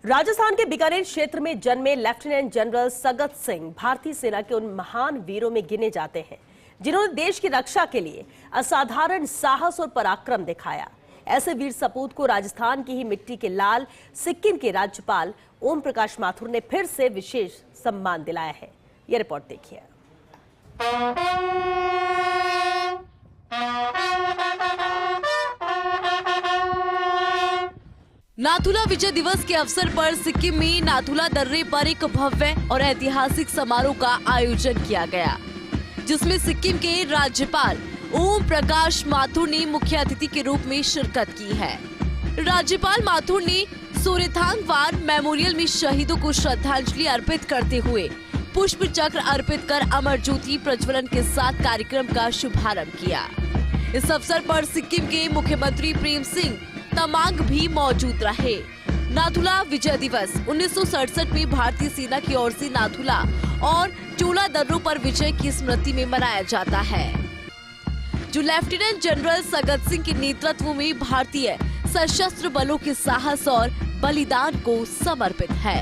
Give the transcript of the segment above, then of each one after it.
राजस्थान के बीकानेर क्षेत्र में जन्मे लेफ्टिनेंट जनरल सगत सिंह भारतीय सेना के उन महान वीरों में गिने जाते हैं जिन्होंने देश की रक्षा के लिए असाधारण साहस और पराक्रम दिखाया। ऐसे वीर सपूत को राजस्थान की ही मिट्टी के लाल सिक्किम के राज्यपाल ओम प्रकाश माथुर ने फिर से विशेष सम्मान दिलाया है। यह रिपोर्ट देखिए। नाथुला विजय दिवस के अवसर पर सिक्किम में नाथुला दर्रे पर एक भव्य और ऐतिहासिक समारोह का आयोजन किया गया, जिसमें सिक्किम के राज्यपाल ओम प्रकाश माथुर ने मुख्य अतिथि के रूप में शिरकत की है। राज्यपाल माथुर ने सोरेथांग वार मेमोरियल में शहीदों को श्रद्धांजलि अर्पित करते हुए पुष्प चक्र अर्पित कर अमर ज्योति प्रज्वलन के साथ कार्यक्रम का शुभारंभ किया। इस अवसर पर सिक्किम के मुख्यमंत्री प्रेम सिंह तमांग भी मौजूद रहे। नाथुला विजय दिवस 1967 में भारतीय सेना की ओर से नाथुला और चोला दर्रों पर विजय की स्मृति में मनाया जाता है, जो लेफ्टिनेंट जनरल सगत सिंह के नेतृत्व में भारतीय सशस्त्र बलों के साहस और बलिदान को समर्पित है।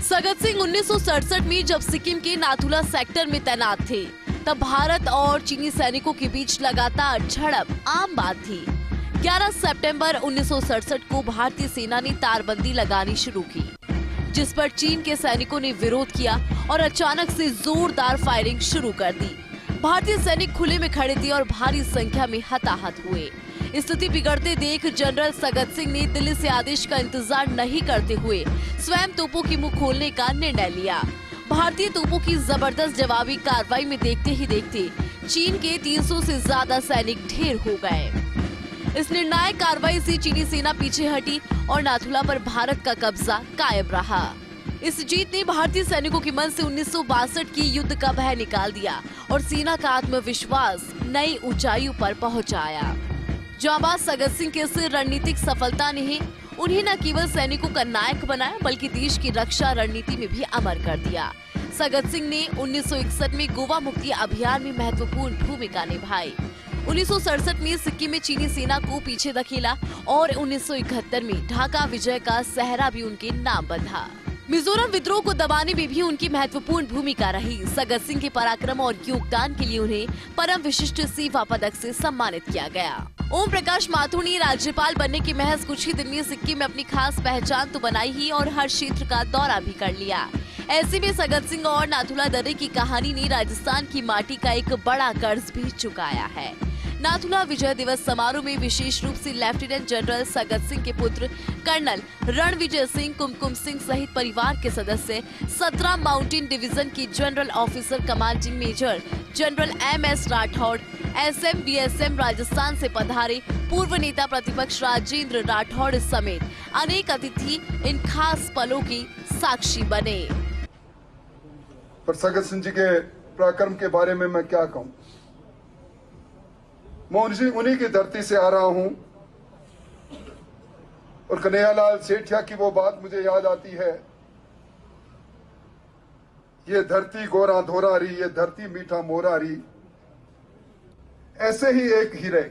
सगत सिंह 1967 में जब सिक्किम के नाथुला सेक्टर में तैनात थे, तब भारत और चीनी सैनिकों के बीच लगातार झड़प आम बात थी। 11 सितंबर 1967 को भारतीय सेना ने तारबंदी लगानी शुरू की, जिस पर चीन के सैनिकों ने विरोध किया और अचानक से जोरदार फायरिंग शुरू कर दी। भारतीय सैनिक खुले में खड़े थे और भारी संख्या में हताहत हुए। स्थिति बिगड़ते देख जनरल सगत सिंह ने दिल्ली से आदेश का इंतजार नहीं करते हुए स्वयं तोपों की मुंह खोलने का निर्णय लिया। भारतीय तोपों की जबरदस्त जवाबी कार्रवाई में देखते ही देखते चीन के 300 से ज्यादा सैनिक ढेर हो गए। इस निर्णायक कार्रवाई से चीनी सेना पीछे हटी और नाथुला पर भारत का कब्जा कायम रहा। इस जीत ने भारतीय सैनिकों के मन से 1962 की युद्ध का भय निकाल दिया और सेना का आत्मविश्वास नई ऊंचाइयों पर पहुंचाया। जांबाज सगत सिंह की इस रणनीतिक सफलता ने उन्हें न केवल सैनिकों का नायक बनाया, बल्कि देश की रक्षा रणनीति में भी अमर कर दिया। सगत सिंह ने 1961 में गोवा मुक्ति अभियान में महत्वपूर्ण भूमिका निभाई। 1967 में सिक्किम में चीनी सेना को पीछे धकेला और 1971 में ढाका विजय का सहरा भी उनके नाम बंधा। मिजोरम विद्रोह को दबाने में भी उनकी महत्वपूर्ण भूमिका रही। सगत सिंह के पराक्रम और योगदान के लिए उन्हें परम विशिष्ट सेवा पदक से सम्मानित किया गया। ओम प्रकाश माथुर ने राज्यपाल बनने के महज कुछ ही दिन में सिक्किम में अपनी खास पहचान तो बनाई ही और हर क्षेत्र का दौरा भी कर लिया। ऐसे में सगत सिंह और नाथुला दर्रे की कहानी ने राजस्थान की माटी का एक बड़ा कर्ज भी चुकाया है। नाथुला विजय दिवस समारोह में विशेष रूप से लेफ्टिनेंट जनरल सगत सिंह के पुत्र कर्नल रणविजय सिंह, कुमकुम सिंह सहित परिवार के सदस्य, 17 माउंटेन डिवीजन की general officer commanding major general MS Rathore, SM BSM Rajasthan से पधारे पूर्व नेता प्रतिपक्ष राजेंद्र राठौड़ समेत अनेक अतिथि इन खास पलों की साक्षी बने। पर सगत सिंह जी के पराक्रम के बारे में मैं क्या कहूँ। मैं उन्हीं की धरती से आ रहा हूं और कन्हैयालाल सेठिया की वो बात मुझे याद आती है, ये धरती गोरा धोरा री, ये धरती मीठा मोरा री। ऐसे ही एक हीरे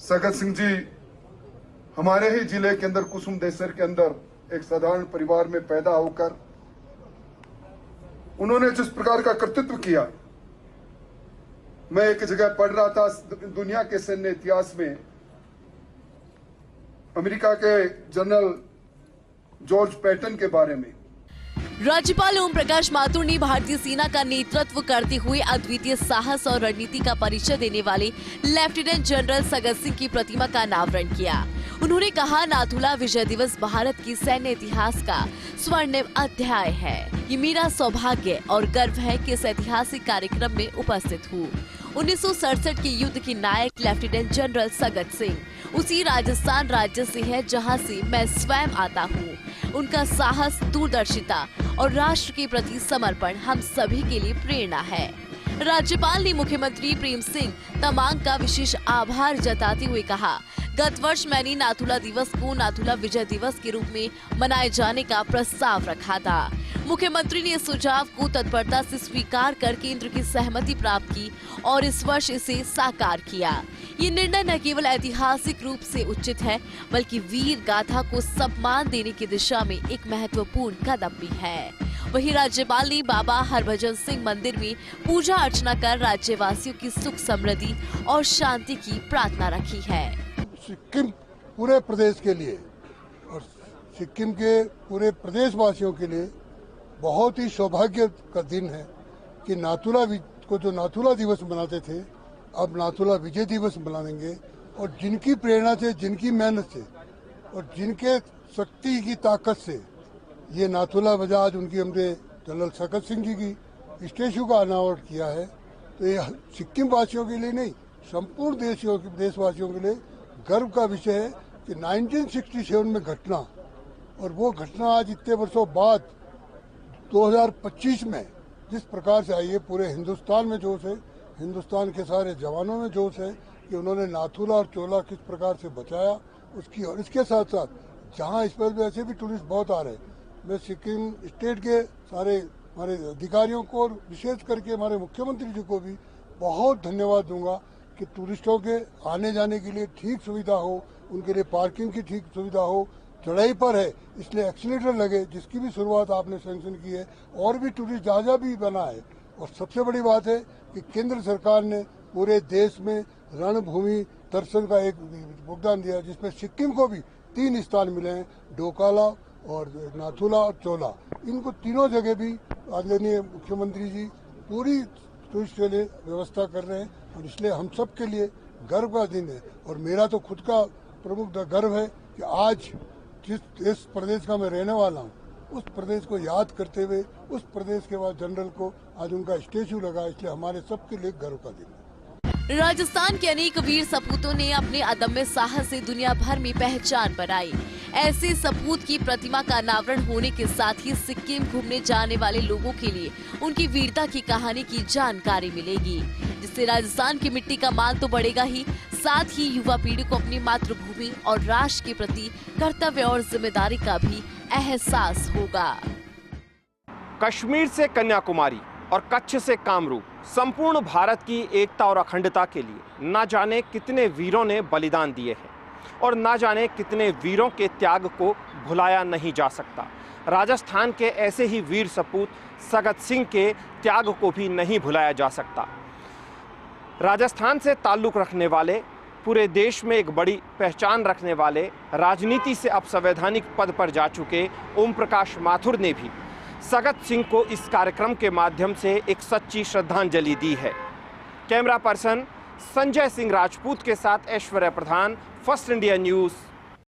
सगत सिंह जी हमारे ही जिले के अंदर कुसुम देसर के अंदर एक साधारण परिवार में पैदा होकर उन्होंने जिस प्रकार का कर्तृत्व किया। मैं एक जगह पढ़ रहा था दुनिया के सैन्य इतिहास में अमेरिका के जनरल जॉर्ज पैटन के बारे में। राज्यपाल ओम प्रकाश माथुर ने भारतीय सेना का नेतृत्व करते हुए अद्वितीय साहस और रणनीति का परिचय देने वाले लेफ्टिनेंट जनरल सगत सिंह की प्रतिमा का अनावरण किया। उन्होंने कहा, नाथुला विजय दिवस भारत की सैन्य इतिहास का स्वर्णिम अध्याय है। ये मेरा सौभाग्य और गर्व है कि इस ऐतिहासिक कार्यक्रम में उपस्थित हूँ। 1967 के युद्ध के नायक लेफ्टिनेंट जनरल सगत सिंह उसी राजस्थान राज्य से है जहां से मैं स्वयं आता हूं। उनका साहस, दूरदर्शिता और राष्ट्र के प्रति समर्पण हम सभी के लिए प्रेरणा है। राज्यपाल ने मुख्यमंत्री प्रेम सिंह तमांग का विशेष आभार जताते हुए कहा, गत वर्ष मैंने नाथुला दिवस को नाथुला विजय दिवस के रूप में मनाए जाने का प्रस्ताव रखा था। मुख्यमंत्री ने इस सुझाव को तत्परता से स्वीकार कर केंद्र की सहमति प्राप्त की और इस वर्ष इसे साकार किया। ये निर्णय न केवल ऐतिहासिक रूप से उचित है, बल्कि वीर गाथा को सम्मान देने की दिशा में एक महत्वपूर्ण कदम भी है। वहीं राज्यपाल ने बाबा हरभजन सिंह मंदिर में पूजा अर्चना कर राज्यवासियों की सुख समृद्धि और शांति की प्रार्थना रखी है। सिक्किम पूरे प्रदेश के लिए और सिक्किम के पूरे प्रदेशवासियों के लिए बहुत ही सौभाग्य का दिन है कि नाथुला को जो नाथुला दिवस मनाते थे, अब नाथुला विजय दिवस मनाएंगे। और जिनकी प्रेरणा से, जिनकी मेहनत से और जिनके शक्ति की ताकत से ये नाथुला वजह आज उनकी हमने जनरल सकत सिंह जी की स्टेचू का अनावरण किया है। तो ये सिक्किम वासियों के लिए नहीं, संपूर्ण देशवासियों के लिए गर्व का विषय है कि 1967 में घटना, और वो घटना आज इतने वर्षों बाद 2025 में जिस प्रकार से आई है, पूरे हिंदुस्तान में जोश है, हिंदुस्तान के सारे जवानों में जोश है कि उन्होंने नाथुला और चोला किस प्रकार से बचाया उसकी। और इसके साथ साथ जहाँ इस पर वैसे भी टूरिस्ट बहुत आ रहे हैं, मैं सिक्किम स्टेट के सारे हमारे अधिकारियों को और विशेष करके हमारे मुख्यमंत्री जी को भी बहुत धन्यवाद दूंगा कि टूरिस्टों के आने जाने के लिए ठीक सुविधा हो, उनके लिए पार्किंग की ठीक सुविधा हो। चढ़ाई पर है इसलिए एक्सीलेटर लगे, जिसकी भी शुरुआत आपने सैंक्शन की है, और भी टूरिस्ट जहाजा भी बना है। और सबसे बड़ी बात है कि केंद्र सरकार ने पूरे देश में रणभूमि दर्शन का एक योगदान दिया, जिसमें सिक्किम को भी 3 स्थान मिले हैं, डोकाला और नाथुला और चोला। इनको तीनों जगह भी आदरणीय मुख्यमंत्री जी पूरी टूरिस्ट के लिए व्यवस्था कर रहे हैं, और इसलिए हम सब के लिए गर्व का दिन है। और मेरा तो खुद का प्रमुख गर्व है कि आज जिस प्रदेश का मैं रहने वाला हूँ, उस प्रदेश को याद करते हुए उस प्रदेश के बाद जनरल को आज उनका स्टेचू लगा, इसलिए हमारे सबके लिए गर्व का दिन है। राजस्थान के अनेक वीर सपूतों ने अपने अदम्य साहस से दुनिया भर में पहचान बनाई। ऐसे सपूत की प्रतिमा का अनावरण होने के साथ ही सिक्किम घूमने जाने वाले लोगों के लिए उनकी वीरता की कहानी की जानकारी मिलेगी, जिससे राजस्थान की मिट्टी का मान तो बढ़ेगा ही, साथ ही युवा पीढ़ी को अपनी मातृभूमि और राष्ट्र के प्रति कर्तव्य और जिम्मेदारी का भी एहसास होगा। कश्मीर से कन्याकुमारी और कच्छ से कामरूप, संपूर्ण भारत की एकता और अखंडता के लिए न जाने कितने वीरों ने बलिदान दिए हैं, और न जाने कितने वीरों के त्याग को भुलाया नहीं जा सकता। राजस्थान के ऐसे ही वीर सपूत सगत सिंह के त्याग को भी नहीं भुलाया जा सकता। राजस्थान से ताल्लुक़ रखने वाले, पूरे देश में एक बड़ी पहचान रखने वाले, राजनीति से अब संवैधानिक पद पर जा चुके ओम प्रकाश माथुर ने भी सगत सिंह को इस कार्यक्रम के माध्यम से एक सच्ची श्रद्धांजलि दी है। कैमरा पर्सन संजय सिंह राजपूत के साथ ऐश्वर्या प्रधान, फर्स्ट इंडिया न्यूज़,